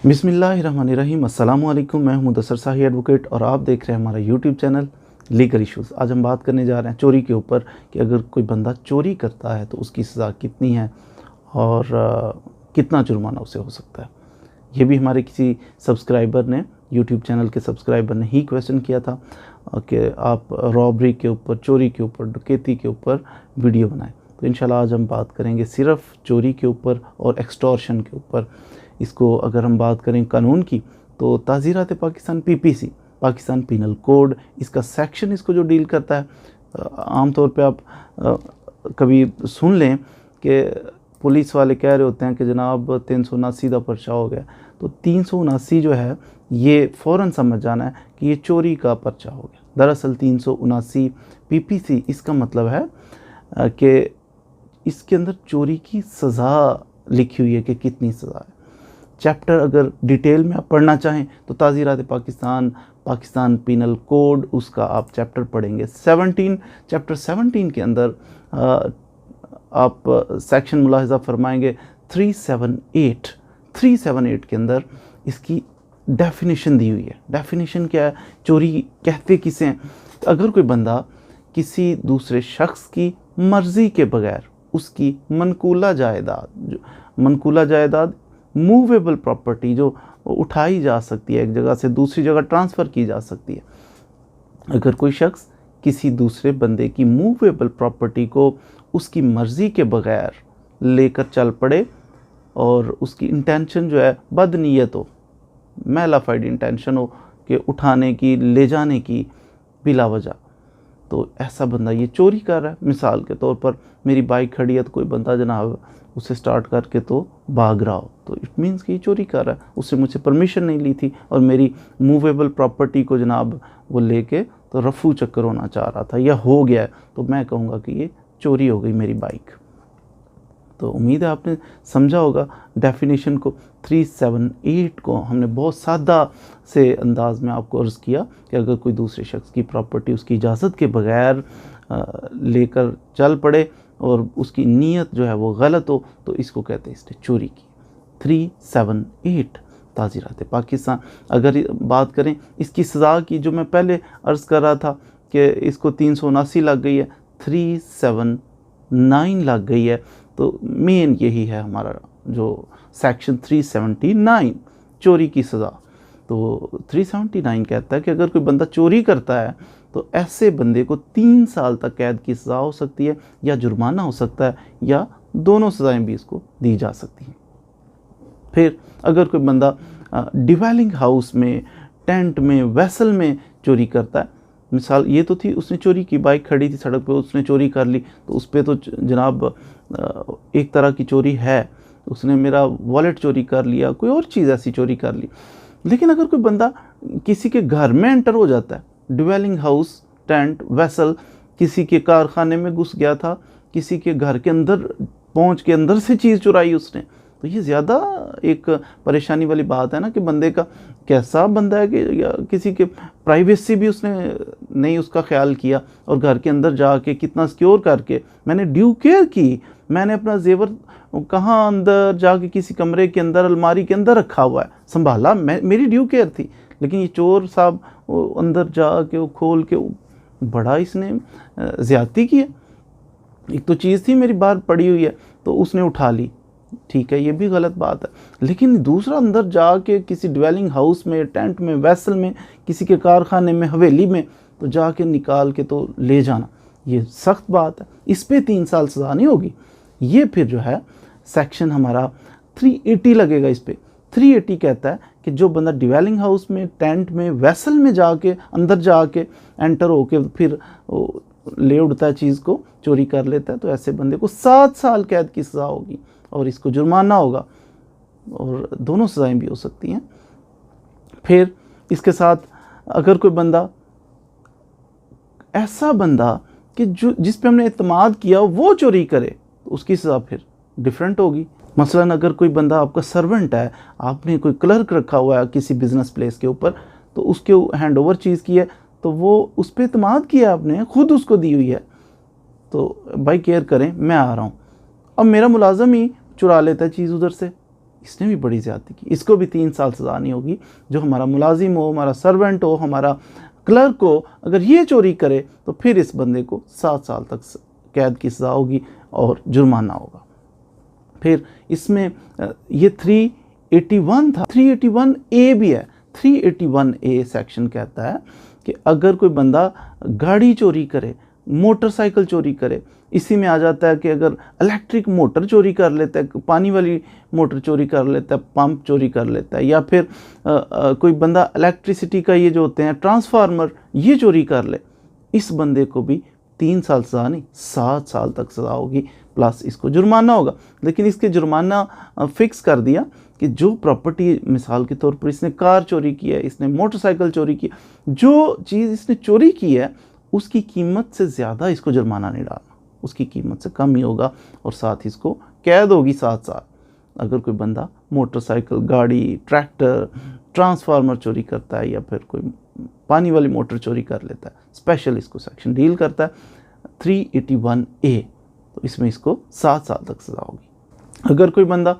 बिस्मिल्लाहिर्रहमानिर्रहीम। अस्सलामु अलैकुम। मैं हूं मुदस्सर शाही एडवोकेट और आप देख रहे हैं हमारा यूट्यूब चैनल लीगल इश्यूज़। आज हम बात करने जा रहे हैं चोरी के ऊपर कि अगर कोई बंदा चोरी करता है तो उसकी सज़ा कितनी है और कितना जुर्माना उसे हो सकता है। ये भी हमारे किसी सब्सक्राइबर ने, यूट्यूब चैनल के सब्सक्राइबर ने ही क्वेश्चन किया था कि आप रॉबरी के ऊपर, चोरी के ऊपर, डकैती के ऊपर वीडियो बनाएं। तो इंशाल्लाह आज हम बात करेंगे सिर्फ चोरी के ऊपर और एक्सटॉर्शन के ऊपर। इसको अगर हम बात करें कानून की तो ताज़ीरात Pakistan PPC, Pakistan penal code, इसका सेक्शन इसको जो डील करता है, आमतौर पे आप कभी सुन लें कि पुलिस वाले कह रहे होते हैं कि जनाब 379 का पर्चा हो गया, तो 379 जो है ये फ़ौरन समझ जाना है कि ये चोरी का पर्चा हो गया। दरअसल 379 पीपीसी इसका मतलब है कि इसके अंदर चोरी की सज़ा लिखी हुई है कि कितनी सज़ा है। चैप्टर अगर डिटेल में आप पढ़ना चाहें तो ताज़ीरात पाकिस्तान, पाकिस्तान पीनल कोड, उसका आप चैप्टर पढ़ेंगे 17। चैप्टर 17 के अंदर आप सेक्शन मुलाहिज़ा फरमाएंगे 378 के अंदर इसकी डेफिनेशन दी हुई है। डेफिनेशन क्या है, चोरी कहते किसे हैं? अगर कोई बंदा किसी दूसरे शख्स की मर्ज़ी के बगैर उसकी मनकूला जायदाद मूवेबल प्रॉपर्टी जो उठाई जा सकती है, एक जगह से दूसरी जगह ट्रांसफ़र की जा सकती है, अगर कोई शख्स किसी दूसरे बंदे की मूवेबल प्रॉपर्टी को उसकी मर्ज़ी के बगैर लेकर चल पड़े और उसकी इंटेंशन जो है बदनीयत हो, मैलाफाइड इंटेंशन हो कि उठाने की, ले जाने की बिला वजह, तो ऐसा बंदा ये चोरी कर रहा है। मिसाल के तौर पर मेरी बाइक खड़ी है तो कोई बंदा जनाब उसे स्टार्ट करके तो भाग रहा हो, तो इट मीन्स कि ये चोरी कर रहा है। उससे मुझसे परमिशन नहीं ली थी और मेरी मूवेबल प्रॉपर्टी को जनाब वो लेके तो रफू चक्कर होना चाह रहा था या हो गया है, तो मैं कहूँगा कि ये चोरी हो गई मेरी बाइक। तो उम्मीद है आपने समझा होगा डेफिनेशन को। 378 को हमने बहुत सादा से अंदाज में आपको अर्ज़ किया कि अगर कोई दूसरे शख्स की प्रॉपर्टी उसकी इजाज़त के बगैर लेकर चल पड़े और उसकी नीयत जो है वो गलत हो तो इसको कहते हैं इसने चोरी की। 378 ताज़ीरात पाकिस्तान। अगर बात करें इसकी सज़ा की, जो मैं पहले अर्ज़ कर रहा था कि इसको 379 लग गई है, 379 लग गई है, तो मेन यही है हमारा जो सेक्शन 379 चोरी की सज़ा। तो 379 कहता है कि अगर कोई बंदा चोरी करता है तो ऐसे बंदे को 3 साल तक कैद की सज़ा हो सकती है या जुर्माना हो सकता है या दोनों सज़ाएं भी इसको दी जा सकती हैं। फिर अगर कोई बंदा डिवेलिंग हाउस में, टेंट में, वेसल में चोरी करता है, मिसाल ये तो थी उसने चोरी की, बाइक खड़ी थी सड़क पे, उसने चोरी कर ली, तो उस पर तो जनाब एक तरह की चोरी है, उसने मेरा वॉलेट चोरी कर लिया, कोई और चीज़ ऐसी चोरी कर ली। लेकिन अगर कोई बंदा किसी के घर में एंटर हो जाता है, डिवेलिंग हाउस, टेंट, वेसल, किसी के कारखाने में घुस गया था, किसी के घर के अंदर पहुंच के अंदर से चीज़ चुराई उसने, तो ये ज़्यादा एक परेशानी वाली बात है ना कि बंदे का कैसा बंदा है कि या किसी के प्राइवेसी भी उसने नहीं उसका ख्याल किया और घर के अंदर जाके कितना सिक्योर करके मैंने ड्यू केयर की, मैंने अपना जेवर कहाँ अंदर जाके किसी कमरे के अंदर अलमारी के अंदर रखा हुआ है, संभाला, मेरी ड्यू केयर थी। लेकिन ये चोर साहब अंदर जाके वो खोल के बड़ा इसने ज़्यादती की है। एक तो चीज़ थी मेरी बाहर पड़ी हुई है तो उसने उठा ली, ठीक है, ये भी गलत बात है। लेकिन दूसरा अंदर जाके किसी डिवेलिंग हाउस में, टेंट में, वेसल में, किसी के कारखाने में, हवेली में तो जाके निकाल के तो ले जाना, ये सख्त बात है। इस पे 3 साल सज़ा नहीं होगी। ये फिर जो है सेक्शन हमारा 380 लगेगा इस पे। 380 कहता है कि जो बंदा डिवेलिंग हाउस में, टेंट में, वेसल में जाके अंदर जाके एंटर होके फिर ले उड़ता है, चीज़ को चोरी कर लेता है, तो ऐसे बंदे को 7 साल कैद की सज़ा होगी और इसको जुर्माना होगा और दोनों सज़ाएं भी हो सकती हैं। फिर इसके साथ अगर कोई बंदा, ऐसा बंदा कि जो जिस पे हमने इत्मीनान किया वो चोरी करे तो उसकी सज़ा फिर डिफरेंट होगी। मसलन अगर कोई बंदा आपका सर्वेंट है, आपने कोई क्लर्क रखा हुआ है किसी बिज़नेस प्लेस के ऊपर, तो उसके हैंड ओवर चीज़ की है, तो वो उस पर इत्मीनान किया आपने, खुद उसको दी हुई है, तो भाई केयर करें, मैं आ रहा हूँ। अब मेरा मुलाजम ही चुरा लेता है चीज़ उधर से, इसने भी बड़ी ज़्यादती की, इसको भी 3 साल सज़ा नहीं होगी। जो हमारा मुलाजिम हो, हमारा सर्वेंट हो, हमारा क्लर्क हो, अगर ये चोरी करे तो फिर इस बंदे को 7 साल तक कैद की सज़ा होगी और जुर्माना होगा। फिर इसमें ये 381 था, 381A भी है। 381A सेक्शन कहता है कि अगर कोई बंदा गाड़ी चोरी करे, मोटरसाइकिल चोरी करे, इसी में आ जाता है कि अगर इलेक्ट्रिक मोटर चोरी कर लेता है, पानी वाली मोटर चोरी कर लेता है, पंप चोरी कर लेता है, या फिर कोई बंदा इलेक्ट्रिसिटी का ये जो होते हैं ट्रांसफार्मर ये चोरी कर ले, इस बंदे को भी 3 साल सज़ा नहीं 7 साल तक सज़ा होगी, प्लस इसको जुर्माना होगा। लेकिन इसके जुर्माना फिक्स कर दिया कि जो प्रॉपर्टी, मिसाल के तौर पर इसने कार चोरी की है, इसने मोटरसाइकिल चोरी की, जो चीज़ इसने चोरी की है उसकी कीमत से ज़्यादा इसको जुर्माना नहीं डालना, उसकी कीमत से कम ही होगा, और साथ ही इसको कैद होगी 7 साल। अगर कोई बंदा मोटरसाइकिल, गाड़ी, ट्रैक्टर, ट्रांसफार्मर चोरी करता है या फिर कोई पानी वाली मोटर चोरी कर लेता है, स्पेशल इसको सेक्शन डील करता है 381A, तो इसमें इसको 7 साल तक सज़ा होगी। अगर कोई बंदा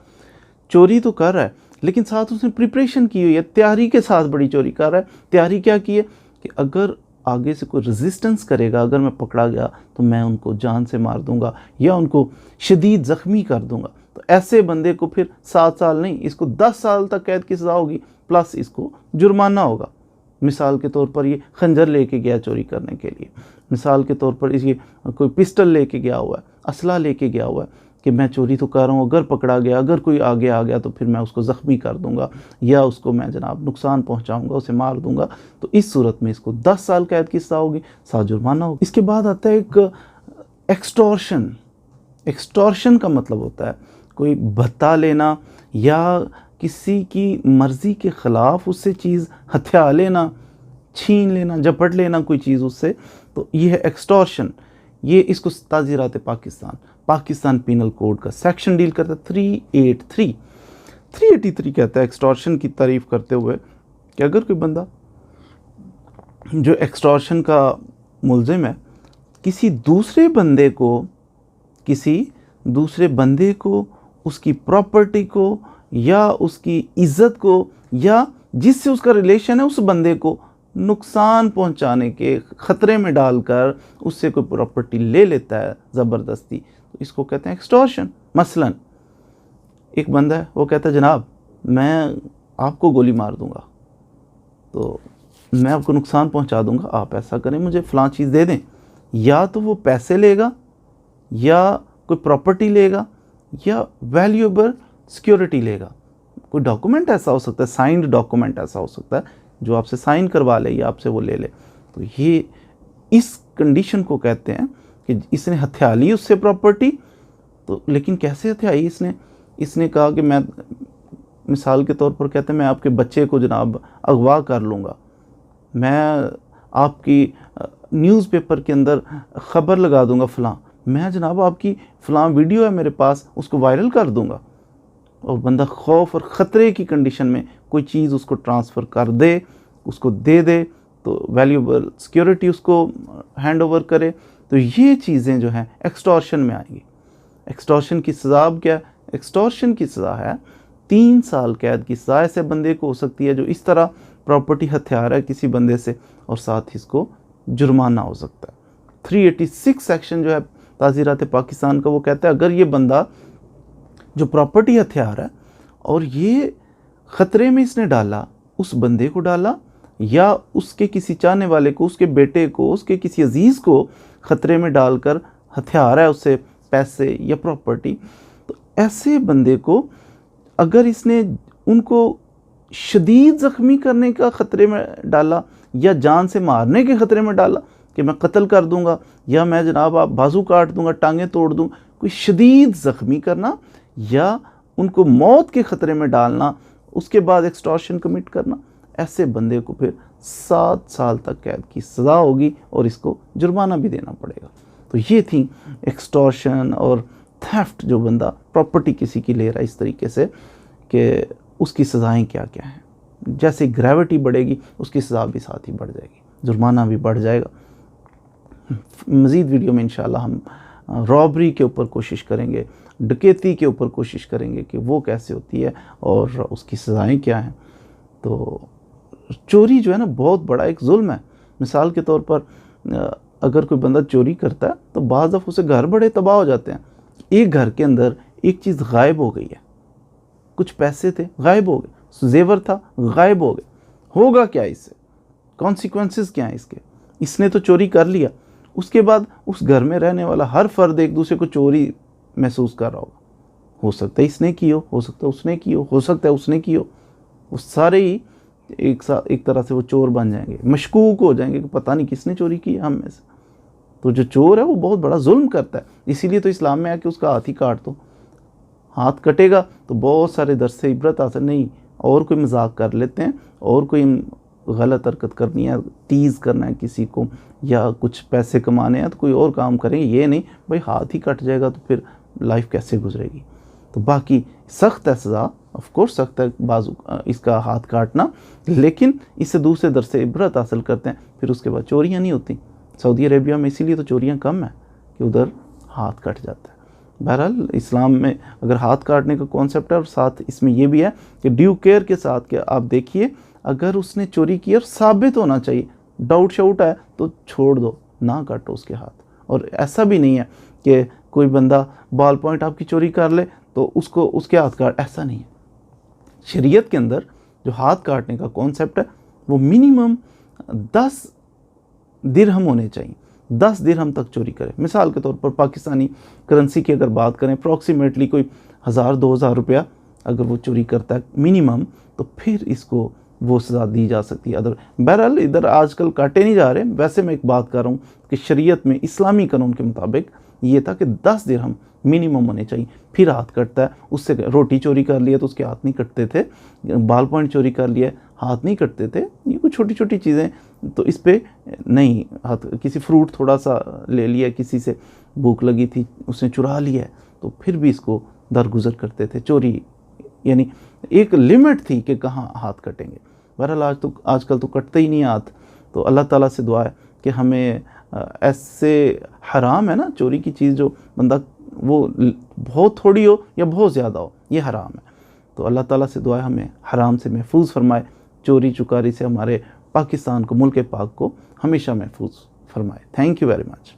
चोरी तो कर रहा है लेकिन साथ उसने प्रिपरेशन की हुई है, तैयारी के साथ बड़ी चोरी कर रहा है। तैयारी क्या की है कि अगर आगे से कोई रेजिस्टेंस करेगा, अगर मैं पकड़ा गया तो मैं उनको जान से मार दूंगा या उनको शदीद ज़ख्मी कर दूंगा, तो ऐसे बंदे को फिर 7 साल नहीं, इसको 10 साल तक कैद की सज़ा होगी, प्लस इसको जुर्माना होगा। मिसाल के तौर पर ये खंजर लेके गया चोरी करने के लिए, मिसाल के तौर पर ये कोई पिस्टल लेके गया हुआ है, असला लेके गया हुआ है कि मैं चोरी तो कर रहा हूँ, अगर पकड़ा गया, अगर कोई आगे आ गया तो फिर मैं उसको ज़ख्मी कर दूंगा या उसको मैं जनाब नुकसान पहुँचाऊँगा, उसे मार दूंगा, तो इस सूरत में इसको 10 साल कैद की सज़ा होगी, 7 जुर्माना होगा। इसके बाद आता है एक एक्सटॉर्शन। एक्सटॉर्शन का मतलब होता है कोई भत्ता लेना या किसी की मर्ज़ी के ख़िलाफ़ उससे चीज़ हथिया लेना, छीन लेना, झपट लेना कोई चीज़ उससे, तो ये है एक्सटॉर्शन। ये इसको ताज़ीरात पाकिस्तान पीनल कोड का सेक्शन डील करता है 383 कहता है एक्सटॉर्शन की तारीफ़ करते हुए कि अगर कोई बंदा जो एक्सटॉर्शन का मुल्ज़िम है किसी दूसरे बंदे को उसकी प्रॉपर्टी को या उसकी इज़्ज़त को या जिससे उसका रिलेशन है उस बंदे को नुकसान पहुंचाने के ख़तरे में डालकर उससे कोई प्रॉपर्टी ले लेता है ज़बरदस्ती, तो इसको कहते हैं एक्सटॉर्शन। मसलन एक बंदा है, वो कहता है जनाब मैं आपको गोली मार दूंगा, तो मैं आपको नुकसान पहुंचा दूंगा, आप ऐसा करें मुझे फ़लाँ चीज़ दे दें। या तो वो पैसे लेगा या कोई प्रॉपर्टी लेगा या वैल्यूएबल सिक्योरिटी लेगा, कोई डॉक्यूमेंट ऐसा हो सकता है, साइंड डॉक्यूमेंट ऐसा हो सकता है जो आपसे साइन करवा ले या आपसे वो ले ले, तो ये इस कंडीशन को कहते हैं कि इसने हथिया ली उससे प्रॉपर्टी। तो लेकिन कैसे हथियाई इसने कहा कि मैं, मिसाल के तौर पर कहते हैं मैं आपके बच्चे को जनाब अगवा कर लूँगा, मैं आपकी न्यूज़पेपर के अंदर ख़बर लगा दूँगा फ़लाँ, मैं जनाब आपकी फ़लाँ वीडियो है मेरे पास उसको वायरल कर दूँगा, और बंदा खौफ और ख़तरे की कंडीशन में कोई चीज़ उसको ट्रांसफ़र कर दे, उसको दे दे, तो वैल्यूएबल सिक्योरिटी उसको हैंड ओवर करे, तो ये चीज़ें जो हैं एक्सटॉर्शन में आएंगी। एक्सटॉर्शन की सज़ा क्या है? एक्सटॉर्शन की सज़ा है 3 साल कैद की सज़ा ऐसे बंदे को हो सकती है जो इस तरह प्रॉपर्टी हथिया रहा है किसी बंदे से, और साथ ही इसको जुर्माना हो सकता है। 386 सेक्शन जो है ताज़ीरात पाकिस्तान का, वो कहता है अगर ये बंदा जो प्रॉपर्टी हथियार है और ये ख़तरे में इसने डाला, उस बंदे को डाला या उसके किसी चाहने वाले को, उसके बेटे को, उसके किसी अजीज़ को ख़तरे में डालकर हथियार है उससे पैसे या प्रॉपर्टी, तो ऐसे बंदे को अगर इसने उनको शदीद ज़ख्मी करने का ख़तरे में डाला या जान से मारने के ख़तरे में डाला कि मैं कत्ल कर दूंगा या मैं जनाब आप बाजू काट दूंगा, टांगें तोड़ दूँ, कोई शदीद ज़ख्मी करना या उनको मौत के ख़तरे में डालना, उसके बाद एक्सटॉर्शन कमिट करना, ऐसे बंदे को फिर 7 साल तक कैद की सज़ा होगी और इसको जुर्माना भी देना पड़ेगा। तो ये थी एक्सटॉर्शन और थेफ्ट, जो बंदा प्रॉपर्टी किसी की ले रहा है इस तरीके से, कि उसकी सज़ाएं क्या क्या हैं। जैसे ग्रेविटी बढ़ेगी उसकी सज़ा भी साथ ही बढ़ जाएगी, जुर्माना भी बढ़ जाएगा। मज़ीद वीडियो में इंशाल्लाह हम रॉबरी के ऊपर कोशिश करेंगे, डकैती के ऊपर कोशिश करेंगे कि वो कैसे होती है और उसकी सज़ाएँ क्या हैं। तो चोरी जो है ना बहुत बड़ा एक जुल्म है। मिसाल के तौर पर अगर कोई बंदा चोरी करता है तो बाज़ दफ़ा उसे घर बड़े तबाह हो जाते हैं। एक घर के अंदर एक चीज़ गायब हो गई है, कुछ पैसे थे गायब हो गए, जेवर था गायब हो गए, होगा क्या इससे, कॉन्सिक्वेंसेस क्या हैं इसके। इसने तो चोरी कर लिया, उसके बाद उस घर में रहने वाला हर फर्द एक दूसरे को चोरी महसूस कर रहा होगा। हो सकता है इसने की हो सकता है उसने की हो सकता है उसने की हो। वो सारे ही एक तरह से वो चोर बन जाएंगे, मशकूक हो जाएंगे कि पता नहीं किसने चोरी की है हम में से। तो जो चोर है वो बहुत बड़ा जुल्म करता है। इसीलिए तो इस्लाम में है कि उसका हाथ ही काट दो। हाथ कटेगा तो बहुत सारे दर्स से इबरत हासिल नहीं, और कोई मजाक कर लेते हैं और कोई गलत हरकत करनी है, टीज़ करना है किसी को या कुछ पैसे कमाने हैं तो कोई और काम करेंगे। ये नहीं भाई हाथ ही कट जाएगा तो फिर लाइफ कैसे गुजरेगी। तो बाकी सख्त है सज़ा, ऑफ कोर्स सख्त है बाजू इसका हाथ काटना, लेकिन इससे दूसरे दर से इबरत हासिल करते हैं, फिर उसके बाद चोरियाँ नहीं होती। सऊदी अरेबिया में इसीलिए तो चोरियाँ कम है कि उधर हाथ कट जाता है। बहरहाल इस्लाम में अगर हाथ काटने का कॉन्सेप्ट है और साथ इसमें यह भी है कि ड्यू केयर के साथ कि आप देखिए अगर उसने चोरी की और साबित होना चाहिए, डाउट शाउट है तो छोड़ दो, ना काटो उसके हाथ। और ऐसा भी नहीं है कि कोई बंदा बॉल पॉइंट आपकी चोरी कर ले तो उसको उसके हाथ काट, ऐसा नहीं है। शरीयत के अंदर जो हाथ काटने का कॉन्सेप्ट है वो मिनिमम 10 दिरहम होने चाहिए। 10 दिरहम तक चोरी करे। मिसाल के तौर पर पाकिस्तानी करेंसी की अगर बात करें, अप्रॉक्सीमेटली कोई 1000-2000 रुपया अगर वो चोरी करता है मिनिमम, तो फिर इसको वो सज़ा दी जा सकती है। अदर बहरहाल इधर आजकल काटे नहीं जा रहे। वैसे मैं एक बात कर रहा हूँ कि शरीयत में इस्लामी कानून के मुताबिक ये था कि 10 दिरहम मिनिमम होने चाहिए, फिर हाथ कटता है। उससे रोटी चोरी कर लिया तो उसके हाथ नहीं कटते थे, बाल पॉइंट चोरी कर लिया हाथ नहीं कटते थे। ये कुछ छोटी छोटी चीज़ें तो इस पर नहीं हाथ। किसी फ्रूट थोड़ा सा ले लिया, किसी से भूख लगी थी उसने चुरा लिया तो फिर भी इसको दरगुजर करते थे। चोरी यानी एक लिमिट थी कि कहाँ हाथ कटेंगे। बहरहाल आजकल तो कटते ही नहीं हाथ। तो अल्लाह ताला से दुआ है कि हमें ऐसे हराम है ना चोरी की चीज़, जो बंदा वो बहुत थोड़ी हो या बहुत ज़्यादा हो, ये हराम है। तो अल्लाह ताला से दुआ है हमें हराम से महफूज फरमाए, चोरी चुकारी से हमारे पाकिस्तान को, मुल्क पाक को हमेशा महफूज फरमाए। Thank you very much.